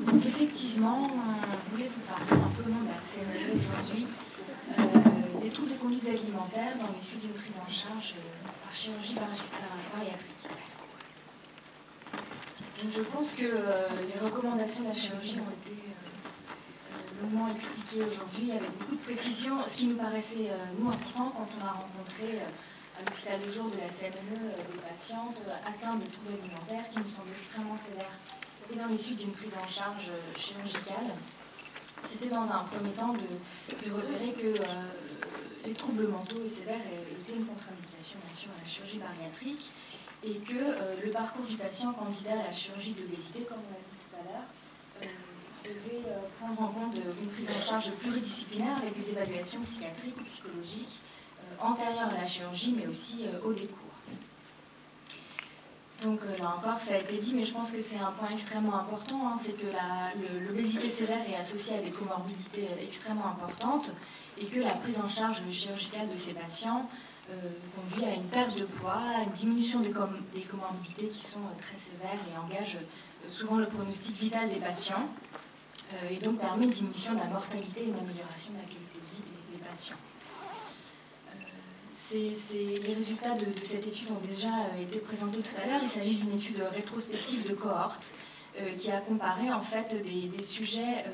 Donc effectivement, on voulait vous parler un peu au nom de la CME aujourd'hui des troubles des conduites alimentaires dans les suites d'une prise en charge par chirurgie bariatrique. Donc je pense que les recommandations de la chirurgie ont été longuement expliquées aujourd'hui avec beaucoup de précision, ce qui nous paraissait nous important quand on a rencontré à l'hôpital de jour de la CME des patientes atteintes de troubles alimentaires qui nous semblaient extrêmement sévères. Et dans les suites d'une prise en charge chirurgicale, c'était dans un premier temps de repérer que les troubles mentaux et sévères étaient une contre-indication bien sûr à la chirurgie bariatrique et que le parcours du patient candidat à la chirurgie de l'obésité, comme on l'a dit tout à l'heure, devait prendre en compte une prise en charge pluridisciplinaire avec des évaluations psychiatriques ou psychologiques antérieures à la chirurgie, mais aussi au décours. Donc là encore, ça a été dit, mais je pense que c'est un point extrêmement important, hein, c'est que l'obésité sévère est associée à des comorbidités extrêmement importantes et que la prise en charge chirurgicale de ces patients conduit à une perte de poids, à une diminution des comorbidités qui sont très sévères et engagent souvent le pronostic vital des patients et donc permet une diminution de la mortalité et une amélioration de la qualité de vie des patients. Les résultats de cette étude ont déjà été présentés tout à l'heure. Il s'agit d'une étude rétrospective de cohorte qui a comparé en fait des sujets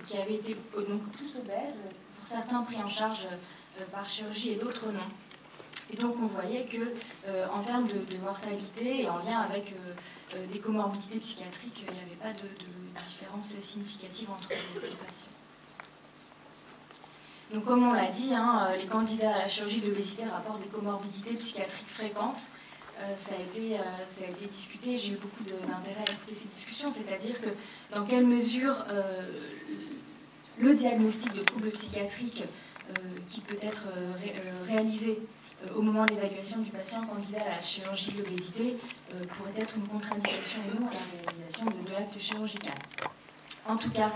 qui avaient été donc tous obèses, pour certains pris en charge par chirurgie et d'autres non. Et donc on voyait que en termes de mortalité et en lien avec des comorbidités psychiatriques, il n'y avait pas de différence significative entre les patients. Donc comme on l'a dit, hein, les candidats à la chirurgie de l'obésité rapportent des comorbidités psychiatriques fréquentes. Ça a été discuté, j'ai eu beaucoup d'intérêt à écouter ces discussions, c'est-à-dire que dans quelle mesure le diagnostic de troubles psychiatriques qui peut être réalisé au moment de l'évaluation du patient candidat à la chirurgie de l'obésité pourrait être une contre-indication ou non à la réalisation de l'acte chirurgical. En tout cas,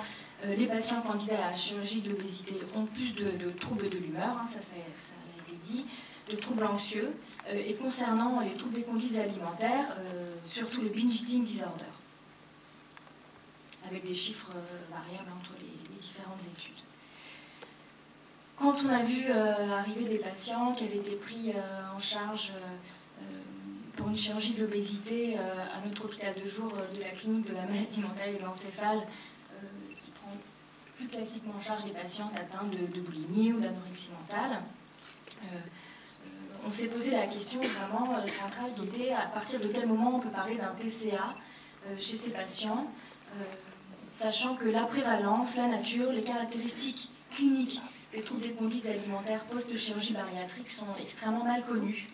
les patients candidats à la chirurgie de l'obésité ont plus de troubles de l'humeur, hein, ça a été dit, de troubles anxieux, et concernant les troubles des conduites alimentaires, surtout le binge eating disorder, avec des chiffres variables entre les différentes études. Quand on a vu arriver des patients qui avaient été pris en charge pour une chirurgie de l'obésité à notre hôpital de jour de la clinique de la maladie mentale et de l'encéphale, qui prend plus classiquement en charge les patientes atteintes de boulimie ou d'anorexie mentale, on s'est posé la question vraiment centrale qui était à partir de quel moment on peut parler d'un TCA chez ces patients, sachant que la prévalence, la nature, les caractéristiques cliniques des troubles des conduites alimentaires post-chirurgie bariatrique sont extrêmement mal connus.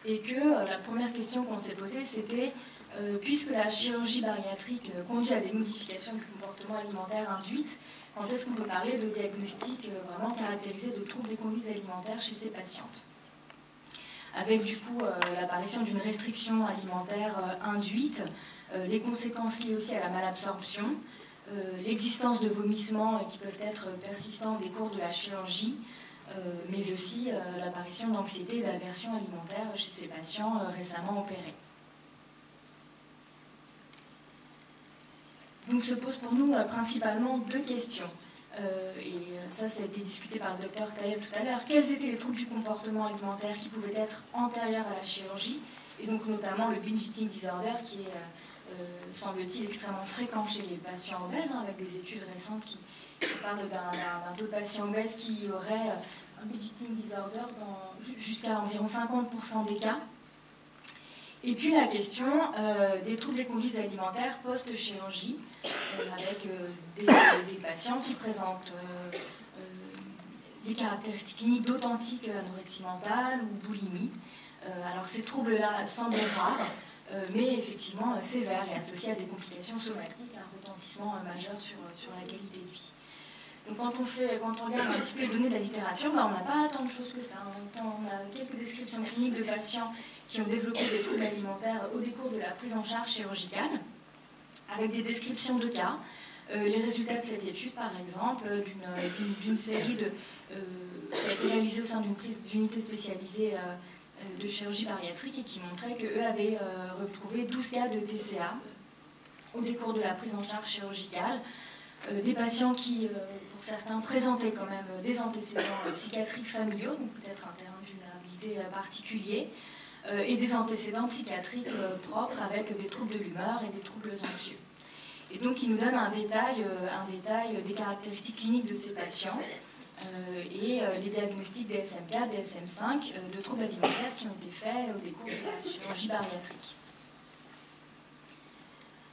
Et que la première question qu'on s'est posée, c'était puisque la chirurgie bariatrique conduit à des modifications du comportement alimentaire induites, quand est-ce qu'on peut parler de diagnostic vraiment caractérisé de troubles des conduites alimentaires chez ces patientes? Avec du coup l'apparition d'une restriction alimentaire induite, les conséquences liées aussi à la malabsorption, l'existence de vomissements qui peuvent être persistants au décours de la chirurgie, mais aussi l'apparition d'anxiété et d'aversion alimentaire chez ces patients récemment opérés. Donc se posent pour nous principalement deux questions. Et ça a été discuté par le docteur Tayeb tout à l'heure. Quels étaient les troubles du comportement alimentaire qui pouvaient être antérieurs à la chirurgie, et donc notamment le binge eating disorder qui est, semble-t-il, extrêmement fréquent chez les patients obèses, hein, avec des études récentes qui parlent d'un taux de patients obèses qui aurait un binge eating disorder jusqu'à environ 50% des cas. Et puis la question des troubles des conduites alimentaires post-chirurgie, avec des patients qui présentent des caractéristiques cliniques d'authentique anorexie mentale ou boulimie. Alors ces troubles-là semblent rares, mais effectivement sévères et associés à des complications somatiques, un retentissement majeur sur la qualité de vie. Donc quand on regarde un petit peu les données de la littérature, on n'a pas tant de choses que ça. On a quelques descriptions cliniques de patients qui ont développé des troubles alimentaires au décours de la prise en charge chirurgicale, avec des descriptions de cas. Les résultats de cette étude, par exemple, d'une série qui a été réalisée au sein d'une unité spécialisée de chirurgie bariatrique et qui montrait qu'eux avaient retrouvé 12 cas de TCA au décours de la prise en charge chirurgicale, des patients qui, pour certains, présentaient quand même des antécédents psychiatriques familiaux, donc peut-être un terrain de vulnérabilité particulier, et des antécédents psychiatriques propres avec des troubles de l'humeur et des troubles anxieux. Et donc il nous donne un détail des caractéristiques cliniques de ces patients et les diagnostics DSM-4, DSM-5 de troubles alimentaires qui ont été faits au décours de la chirurgie bariatrique.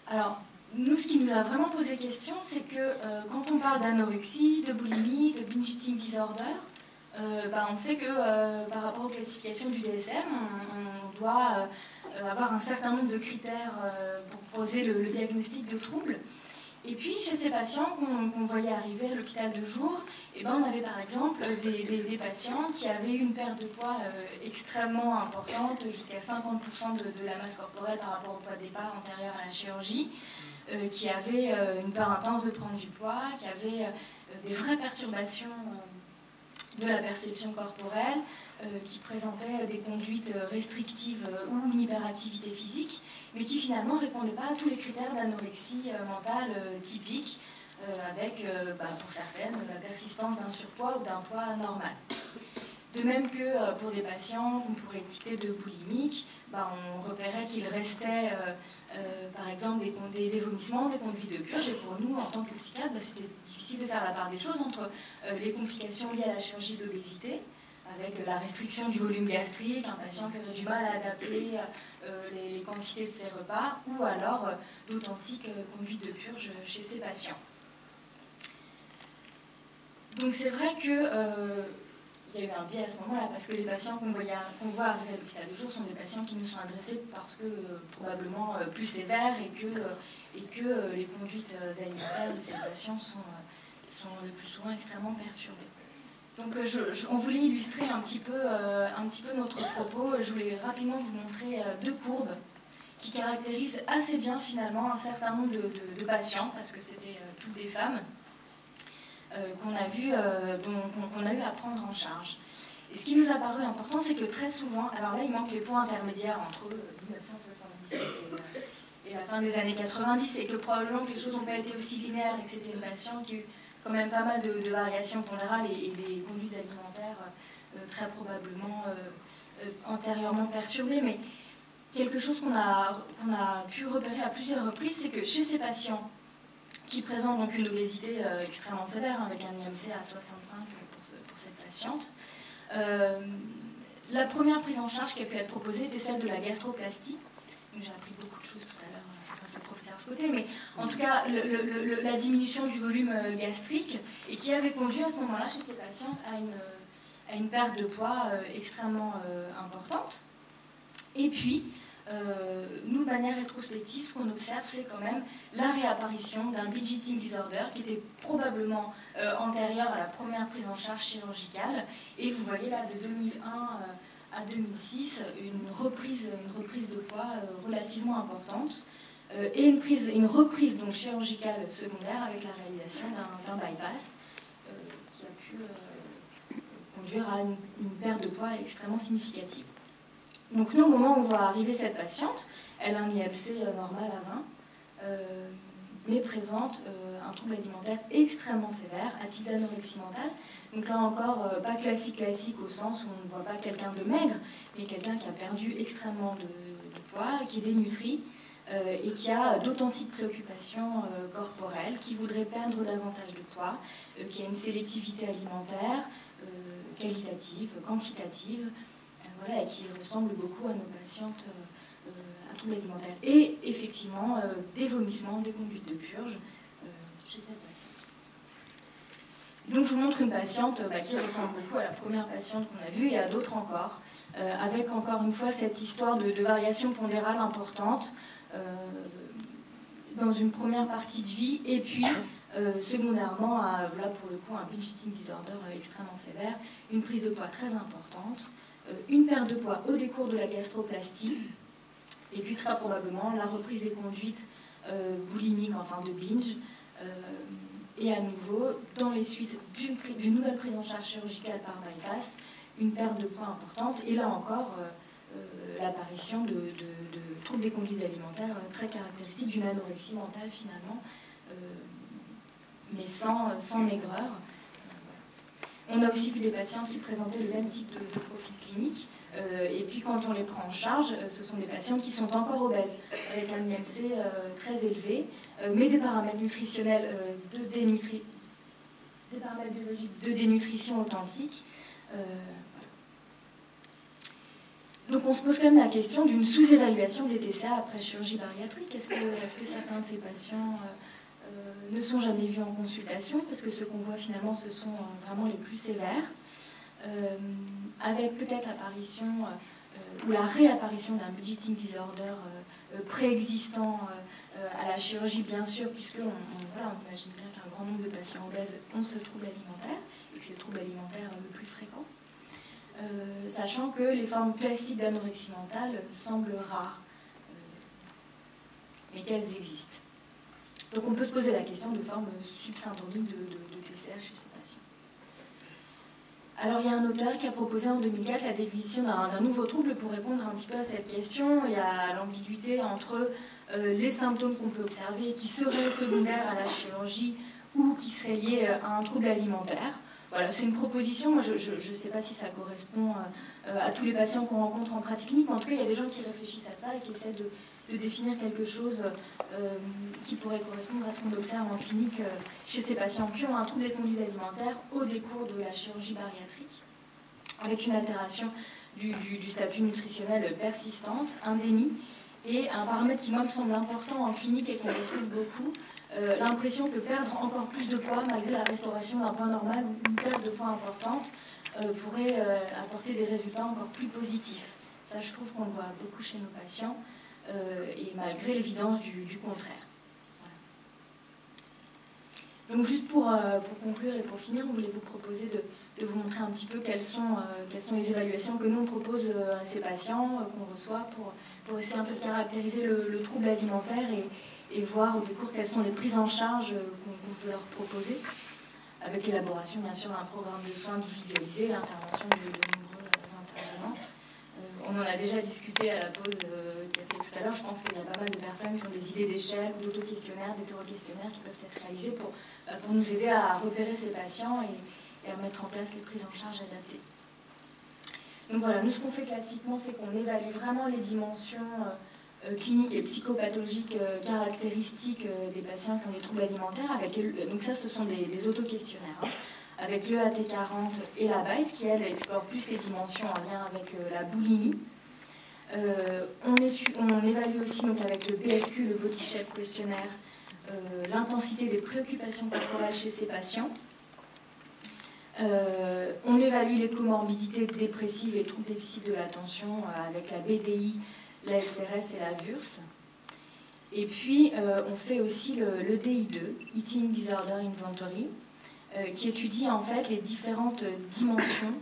Alors, nous, ce qui nous a vraiment posé question, c'est que quand on parle d'anorexie, de boulimie, de binge eating disorder, on sait que par rapport aux classifications du DSM, on doit avoir un certain nombre de critères pour poser le diagnostic de trouble. Et puis, chez ces patients qu'on voyait arriver à l'hôpital de jour, on avait par exemple des patients qui avaient une perte de poids extrêmement importante, jusqu'à 50% de la masse corporelle par rapport au poids de départ antérieur à la chirurgie, qui avaient une peur intense de prendre du poids, qui avaient des vraies perturbations de la perception corporelle, qui présentaient des conduites restrictives ou une hyperactivité physique, mais qui finalement ne répondaient pas à tous les critères d'anorexie mentale typiques, avec, pour certaines, la persistance d'un surpoids ou d'un poids normal. De même que pour des patients qu'on pourrait étiqueter de boulimiques, on repérait qu'il restait, par exemple, des vomissements, des conduites de purge. Et pour nous, en tant que psychiatre, c'était difficile de faire la part des choses entre les complications liées à la chirurgie de l'obésité, avec la restriction du volume gastrique, un patient qui aurait du mal à adapter les quantités de ses repas, ou alors d'authentiques conduites de purge chez ces patients. Donc c'est vrai que il y a eu un biais à ce moment-là, parce que les patients qu'on voit arriver à l'hôpital de jour sont des patients qui nous sont adressés parce que probablement plus sévères et que les conduites alimentaires de ces patients sont le plus souvent extrêmement perturbées. Donc on voulait illustrer un petit peu notre propos. Je voulais rapidement vous montrer deux courbes qui caractérisent assez bien finalement un certain nombre de patients, parce que c'était toutes des femmes, qu'on a eu à prendre en charge. Et ce qui nous a paru important, c'est que très souvent, alors là il manque les points intermédiaires entre 1977 et la fin des années 90, et que probablement que les choses n'ont pas été aussi linéaires, et que c'était une patiente qui a eu quand même pas mal de variations pondérales et des conduites alimentaires très probablement antérieurement perturbées. Mais quelque chose qu'on a pu repérer à plusieurs reprises, c'est que chez ces patients qui présentent donc une obésité extrêmement sévère, avec un IMC à 65 pour cette patiente, la première prise en charge qui a pu être proposée était celle de la gastroplastie. J'ai appris beaucoup de choses tout à l'heure grâce au professeur Scotté, mais en tout cas la diminution du volume gastrique, et qui avait conduit à ce moment-là chez ces patientes à une perte de poids extrêmement importante. Et puis, nous, de manière rétrospective, ce qu'on observe, c'est quand même la réapparition d'un binge eating disorder qui était probablement antérieur à la première prise en charge chirurgicale. Et vous voyez là, de 2001 à 2006, une reprise de poids relativement importante, et une reprise donc chirurgicale secondaire avec la réalisation d'un bypass qui a pu conduire à une perte de poids extrêmement significative. Donc nous, au moment où on voit arriver cette patiente, elle a un IMC normal à 20, mais présente un trouble alimentaire extrêmement sévère, à type d'anorexie mentale. Donc là encore, pas classique au sens où on ne voit pas quelqu'un de maigre, mais quelqu'un qui a perdu extrêmement de poids, qui est dénutri, et qui a d'authentiques préoccupations corporelles, qui voudrait perdre davantage de poids, qui a une sélectivité alimentaire, qualitative, quantitative, et qui ressemble beaucoup à nos patientes à troubles alimentaires. Et effectivement, des vomissements, des conduites de purge chez cette patiente. Donc je vous montre une patiente qui ressemble beaucoup à la première patiente qu'on a vue, et à d'autres encore, avec encore une fois cette histoire de variation pondérale importante dans une première partie de vie, et puis secondairement, là pour le coup, un binge eating disorder extrêmement sévère, une prise de poids très importante, une perte de poids au décours de la gastroplastie, et puis très probablement la reprise des conduites boulimiques, enfin de binge, et à nouveau, dans les suites d'une nouvelle prise en charge chirurgicale par bypass, une perte de poids importante, et là encore, l'apparition de trouble des conduites alimentaires très caractéristique d'une anorexie mentale finalement, mais sans maigreur. On a aussi vu des patients qui présentaient le même type de profil clinique, et puis quand on les prend en charge, ce sont des patients qui sont encore obèses, avec un IMC très élevé, mais des paramètres nutritionnels des paramètres biologiques de dénutrition authentique. Donc on se pose quand même la question d'une sous-évaluation des TCA après chirurgie bariatrique. Est-ce que certains de ces patients ne sont jamais vus en consultation? Parce que ceux qu'on voit finalement, ce sont vraiment les plus sévères. Avec peut-être l'apparition ou la réapparition d'un budgeting disorder préexistant à la chirurgie, bien sûr, puisqu'on imagine bien qu'un grand nombre de patients obèses ont ce trouble alimentaire, et que c'est le trouble alimentaire le plus fréquent. Sachant que les formes classiques d'anorexie mentale semblent rares, mais qu'elles existent. Donc on peut se poser la question de formes subsyndromiques de TCA chez ces patients. Alors il y a un auteur qui a proposé en 2004 la définition d'un nouveau trouble pour répondre un petit peu à cette question. Il y a l'ambiguïté entre les symptômes qu'on peut observer qui seraient secondaires à la chirurgie ou qui seraient liés à un trouble alimentaire. Voilà, c'est une proposition. Moi, je ne sais pas si ça correspond à tous les patients qu'on rencontre en pratique clinique, mais en tout cas, il y a des gens qui réfléchissent à ça et qui essaient de définir quelque chose qui pourrait correspondre à ce qu'on observe en clinique chez ces patients qui ont un trouble des conduites alimentaires au décours de la chirurgie bariatrique, avec une altération du statut nutritionnel persistante, un déni, et un paramètre qui, moi, me semble important en clinique et qu'on retrouve beaucoup, l'impression que perdre encore plus de poids malgré la restauration d'un poids normal ou une perte de poids importante pourrait apporter des résultats encore plus positifs. Ça, je trouve qu'on le voit beaucoup chez nos patients, et malgré l'évidence du contraire. Voilà. Donc juste pour conclure et pour finir, on voulait vous proposer de vous montrer un petit peu quelles sont les évaluations que nous on propose à ces patients qu'on reçoit pour essayer un peu de caractériser le trouble alimentaire et voir au décours quelles sont les prises en charge qu'on peut leur proposer, avec l'élaboration bien sûr d'un programme de soins individualisé, l'intervention de nombreux intervenants. On en a déjà discuté à la pause café tout à l'heure. Je pense qu'il y a pas mal de personnes qui ont des idées d'échelle, d'auto-questionnaires, d'hétéro-questionnaires qui peuvent être réalisés pour nous aider à repérer ces patients et à mettre en place les prises en charge adaptées. Donc voilà, nous ce qu'on fait classiquement, c'est qu'on évalue vraiment les dimensions cliniques et psychopathologiques caractéristiques des patients qui ont des troubles alimentaires. Donc ça, ce sont des auto-questionnaires, hein, avec le AT40 et la BITE, qui, elle, explore plus les dimensions en lien avec la boulimie. On évalue aussi, donc, avec le BSQ, le Body Shape Questionnaire, l'intensité des préoccupations corporelles chez ces patients. On évalue les comorbidités dépressives et troubles déficit de l'attention avec la BDI, la SRS et la VURS. Et puis, on fait aussi le DI2, Eating Disorder Inventory, qui étudie en fait les différentes dimensions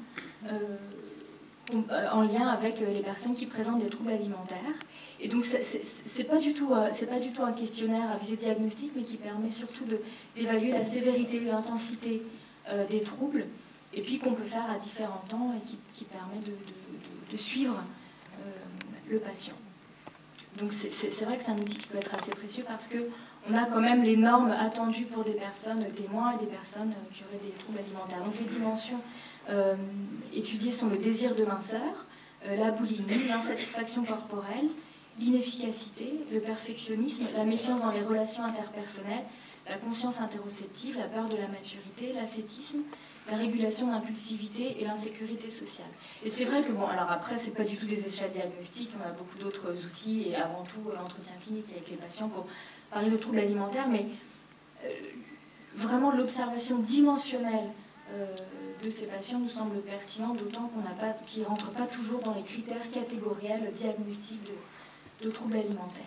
en lien avec les personnes qui présentent des troubles alimentaires. Et donc, c'est pas du tout un questionnaire à visée diagnostique, mais qui permet surtout d'évaluer la sévérité, l'intensité des troubles, et puis qu'on peut faire à différents temps et qui permet de suivre le patient. Donc c'est vrai que c'est un outil qui peut être assez précieux parce qu'on a quand même les normes attendues pour des personnes témoins et des personnes qui auraient des troubles alimentaires. Donc les dimensions étudiées sont le désir de minceur, la boulimie, l'insatisfaction corporelle, l'inefficacité, le perfectionnisme, la méfiance dans les relations interpersonnelles, la conscience interoceptive, la peur de la maturité, l'ascétisme, la régulation d'impulsivité et l'insécurité sociale. Et c'est vrai que, bon, alors après, c'est pas du tout des échelles diagnostiques, on a beaucoup d'autres outils, et avant tout l'entretien clinique avec les patients pour parler de troubles alimentaires, mais vraiment l'observation dimensionnelle de ces patients nous semble pertinente, d'autant qu'ils ne rentrent pas toujours dans les critères catégoriels diagnostiques de troubles alimentaires.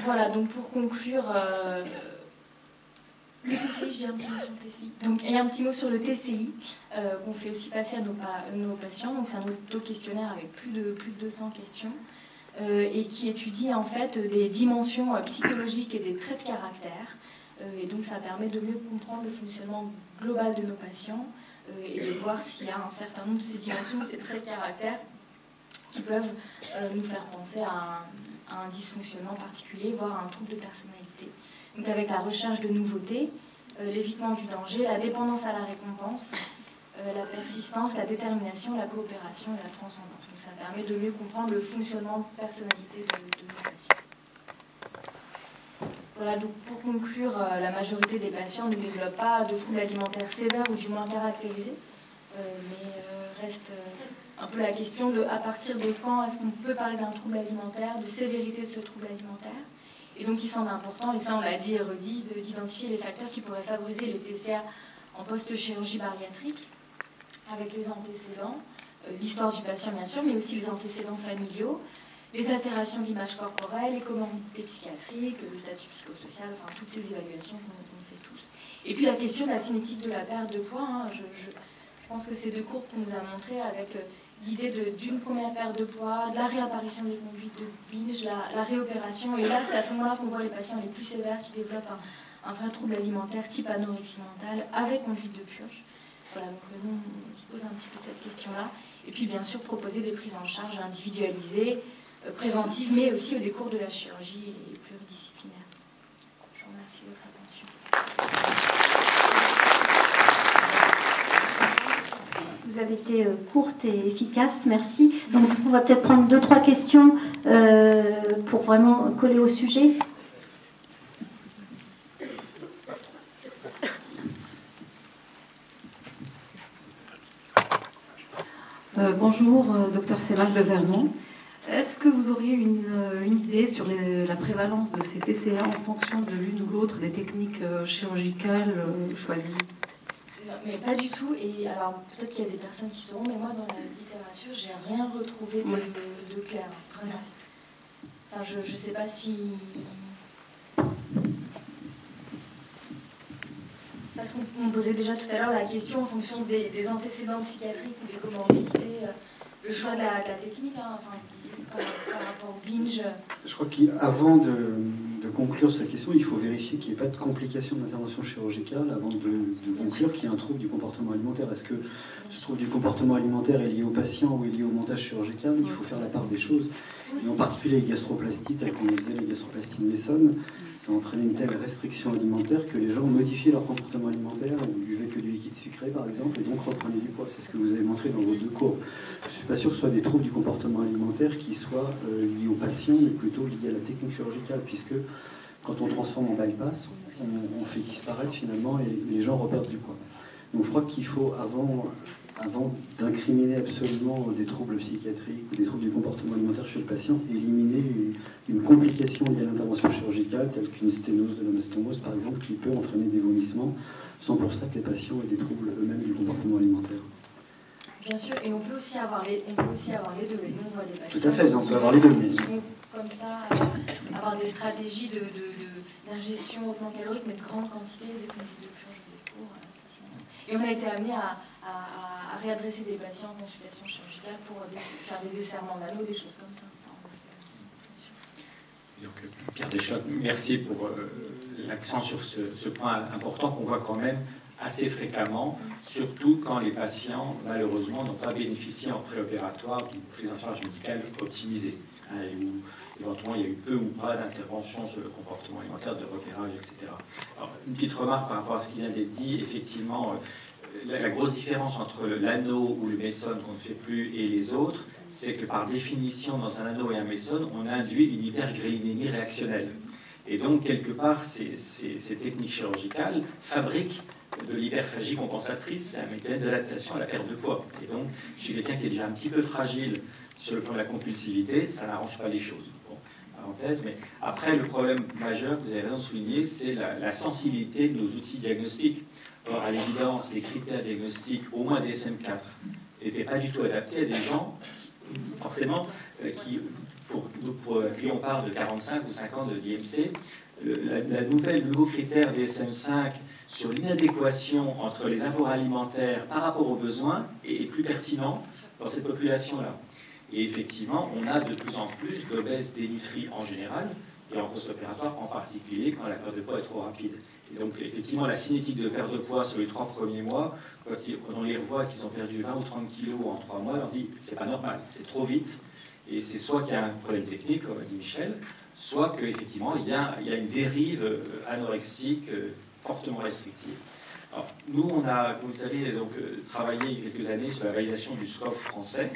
Voilà, donc pour conclure, le TCI, je dis un petit mot sur le TCI. Donc il y a un petit mot sur le TCI qu'on fait aussi passer à nos patients. Donc c'est un auto-questionnaire avec plus de 200 questions et qui étudie en fait des dimensions psychologiques et des traits de caractère. Et donc ça permet de mieux comprendre le fonctionnement global de nos patients et de voir s'il y a un certain nombre de ces dimensions, ces traits de caractère qui peuvent nous faire penser à un dysfonctionnement particulier, voire à un trouble de personnalité. Donc avec la recherche de nouveautés, l'évitement du danger, la dépendance à la récompense, la persistance, la détermination, la coopération et la transcendance. Donc ça permet de mieux comprendre le fonctionnement de personnalité de nos patients. Voilà, donc pour conclure, la majorité des patients ne développent pas de troubles alimentaires sévères ou du moins caractérisés, mais reste un peu la question de à partir de quand est-ce qu'on peut parler d'un trouble alimentaire, de sévérité de ce trouble alimentaire. Et donc il semble important, et ça on l'a dit et redit, d'identifier les facteurs qui pourraient favoriser les TCA en post-chirurgie bariatrique, avec les antécédents, l'histoire du patient bien sûr, mais aussi les antécédents familiaux, les altérations de l'image corporelle, les comorbidités psychiatriques, le statut psychosocial, enfin toutes ces évaluations qu'on fait tous. Et puis la question de la cinétique de la perte de poids, hein, je pense que ces deux courbes qu'on nous a montrées avec l'idée d'une première perte de poids, de la réapparition des conduites de binge, la réopération, et là c'est à ce moment-là qu'on voit les patients les plus sévères qui développent un vrai trouble alimentaire type anorexie mentale avec conduite de purge. Voilà, donc nous on se pose un petit peu cette question-là, et puis bien sûr proposer des prises en charge individualisées, préventive, mais aussi au décours de la chirurgie et pluridisciplinaire. Je vous remercie de votre attention. Vous avez été courte et efficace, merci. Donc on va peut-être prendre 2-3 questions pour vraiment coller au sujet. Bonjour, docteur Sélac de Vernon. Est-ce que vous auriez une idée sur la prévalence de ces TCA en fonction de l'une ou l'autre des techniques chirurgicales choisies? Non, mais pas du tout. Et alors, peut-être qu'il y a des personnes qui sauront, mais moi, dans la littérature, j'ai rien retrouvé de clair. Vraiment. Enfin, je ne sais pas si... Parce qu'on me posait déjà tout à l'heure la question en fonction des antécédents psychiatriques ou des comorbidités, le choix de la technique, hein, enfin, par rapport au binge. Je crois qu'avant de conclure cette question, il faut vérifier qu'il n'y ait pas de complications d'intervention chirurgicale avant de conclure qu'il y a un trouble du comportement alimentaire. Est-ce que ce trouble du comportement alimentaire est lié au patient ou est lié au montage chirurgical? Il faut faire la part des choses. Et en particulier les gastroplasties, telles qu'on faisait les gastroplasties de Mason, ça a entraîné une telle restriction alimentaire que les gens ont modifié leur comportement alimentaire, ils buvaient que du liquide sucré par exemple, et donc reprenaient du poids. C'est ce que vous avez montré dans vos deux courbes. Je ne suis pas sûr que ce soit des troubles du comportement alimentaire qui soient liés au patient, mais plutôt liés à la technique chirurgicale, puisque quand on transforme en bypass, on fait disparaître finalement et les gens reperdent du poids. Donc je crois qu'il faut, avant d'incriminer absolument des troubles psychiatriques ou des troubles du comportement alimentaire chez le patient, éliminer une complication liée à l'intervention chirurgicale, telle qu'une sténose de l'anastomose par exemple, qui peut entraîner des vomissements, sans pour ça que les patients aient des troubles eux-mêmes du comportement alimentaire. Bien sûr, et on peut aussi avoir les deux. Et nous, on voit des patients Tout à fait, on peut avoir les deux. Qui vont comme ça avoir des stratégies d'ingestion hautement calorique, mais de grande quantité, des conduites de purge ou des cours. Et on a été amené à réadresser des patients en consultation chirurgicale pour faire des desserrements d'anneaux, des choses comme ça. Donc, Pierre Deschamps, merci pour l'accent sur ce point important qu'on voit quand même assez fréquemment, surtout quand les patients, malheureusement, n'ont pas bénéficié en préopératoire d'une prise en charge médicale optimisée, hein, et où éventuellement il y a eu peu ou pas d'intervention sur le comportement alimentaire, de repérage, etc. Alors, une petite remarque par rapport à ce qui vient d'être dit, effectivement, la grosse différence entre l'anneau ou le Mason qu'on ne fait plus et les autres, c'est que par définition, dans un anneau et un Mason, on induit une hypergréinémie réactionnelle. Et donc, quelque part, ces techniques chirurgicales fabriquent de l'hyperphagie compensatrice, c'est un mécanisme d'adaptation à la perte de poids. Et donc, chez quelqu'un qui est déjà un petit peu fragile sur le plan de la compulsivité, ça n'arrange pas les choses. Bon, parenthèse, mais après, le problème majeur que vous avez raison de souligner, c'est la sensibilité de nos outils diagnostiques. Or, à l'évidence, les critères diagnostiques, au moins DSM-4, n'étaient pas du tout adaptés à des gens, forcément, pour qui on parle de 45 ou 50 de DMC. Le nouveau critère DSM-5 sur l'inadéquation entre les apports alimentaires par rapport aux besoins est plus pertinent dans cette population-là. Et effectivement, on a de plus en plus d'obèses dénutris en général, et en post-opératoire en particulier, quand la perte de poids est trop rapide. Et donc, effectivement, la cinétique de perte de poids sur les 3 premiers mois, quand on les revoit qu'ils ont perdu 20 ou 30 kilos en 3 mois, on dit c'est pas normal, c'est trop vite. Et c'est soit qu'il y a un problème technique, comme a dit Michel, soit qu'effectivement il y a une dérive anorexique fortement restrictive. Alors, nous, on a, comme vous savez, donc, travaillé il y a quelques années sur la validation du SCOF français,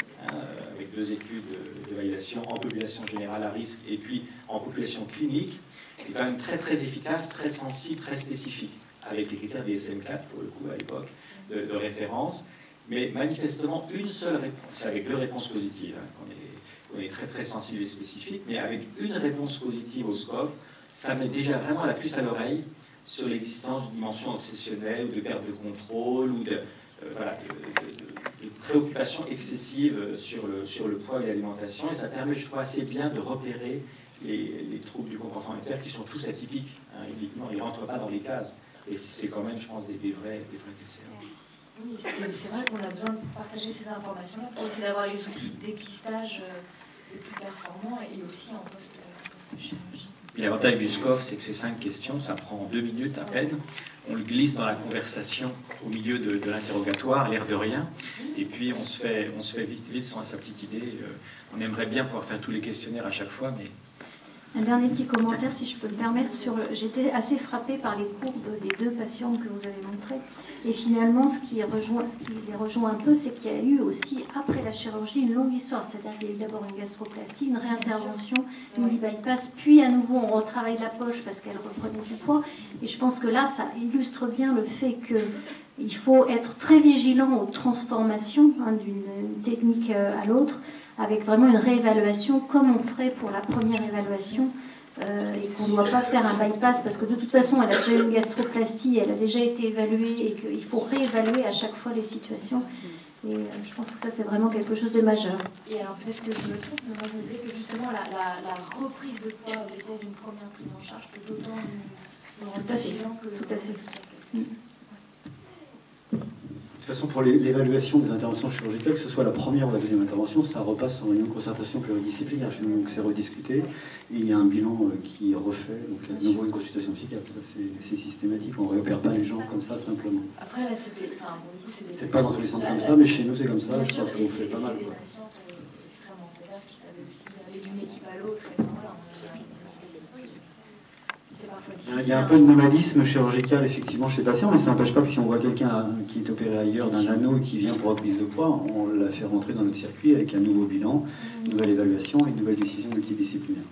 avec 2 études de validation en population générale à risque et puis en population clinique, qui est quand même très très efficace, très sensible, très spécifique, avec les critères des SM4 pour le coup à l'époque de référence, mais manifestement une seule réponse, avec 2 réponses positives, qu'on est très très sensible et spécifique, mais avec une réponse positive au SCOF, ça met déjà vraiment la puce à l'oreille sur l'existence d'une dimension obsessionnelle ou de perte de contrôle ou de préoccupation excessive sur le poids et l'alimentation. Et ça permet, je trouve, assez bien de repérer les troubles du comportement alimentaire qui sont tous atypiques. Évidemment, ils ne rentrent pas dans les cases. Et c'est quand même, je pense, des vrais TCA. Oui, c'est vrai qu'on a besoin de partager ces informations-là pour essayer d'avoir les outils de dépistage les plus performants et aussi en post-chirurgie. L'avantage du SCOF, c'est que ces 5 questions, ça prend 2 minutes à peine. On le glisse dans la conversation au milieu de l'interrogatoire, l'air de rien. Et puis on se fait vite sans sa petite idée. On aimerait bien pouvoir faire tous les questionnaires à chaque fois, mais... Un dernier petit commentaire, si je peux me permettre. J'étais assez frappée par les courbes des 2 patientes que vous avez montrées. Et finalement, ce qui les rejoint un peu, c'est qu'il y a eu aussi, après la chirurgie, une longue histoire. C'est-à-dire qu'il y a eu d'abord une gastroplastie, une réintervention, une bypass, puis à nouveau on retravaille la poche parce qu'elle reprenait du poids. Et je pense que là, ça illustre bien le fait qu'il faut être très vigilant aux transformations d'une technique à l'autre, avec vraiment une réévaluation comme on ferait pour la première évaluation, et qu'on ne doit pas faire un bypass parce que de toute façon elle a déjà eu une gastroplastie, elle a déjà été évaluée et qu'il faut réévaluer à chaque fois les situations. Et je pense que ça c'est vraiment quelque chose de majeur. Et alors peut-être que je me trompe, mais moi je me disais que justement la reprise de poids au cours d'une première prise en charge peut d'autant nous rendre vigilants que... Tout à fait. De toute façon, pour l'évaluation des interventions chirurgicales, que ce soit la première ou la deuxième intervention, ça repasse en réunion de concertation pluridisciplinaire. Chez nous, donc c'est rediscuté. Et il y a un bilan qui refait, donc à nouveau une consultation psychiatre. Ça, c'est systématique. On ne réopère pas les gens comme ça simplement. Après, là, c'était... Enfin, bon, du coup, c'est des... Peut-être pas dans tous les centres comme ça, mais chez nous, c'est comme ça. Je crois qu'on fait pas mal. C'est des patientes extrêmement sévères qui savaient aussi aller d'une équipe à l'autre. Et voilà, il y a un peu de nomadisme chirurgical effectivement chez les patients, mais ça n'empêche pas que si on voit quelqu'un qui est opéré ailleurs d'un anneau et qui vient pour reprise de poids, on la fait rentrer dans notre circuit avec un nouveau bilan, une nouvelle évaluation et une nouvelle décision multidisciplinaire.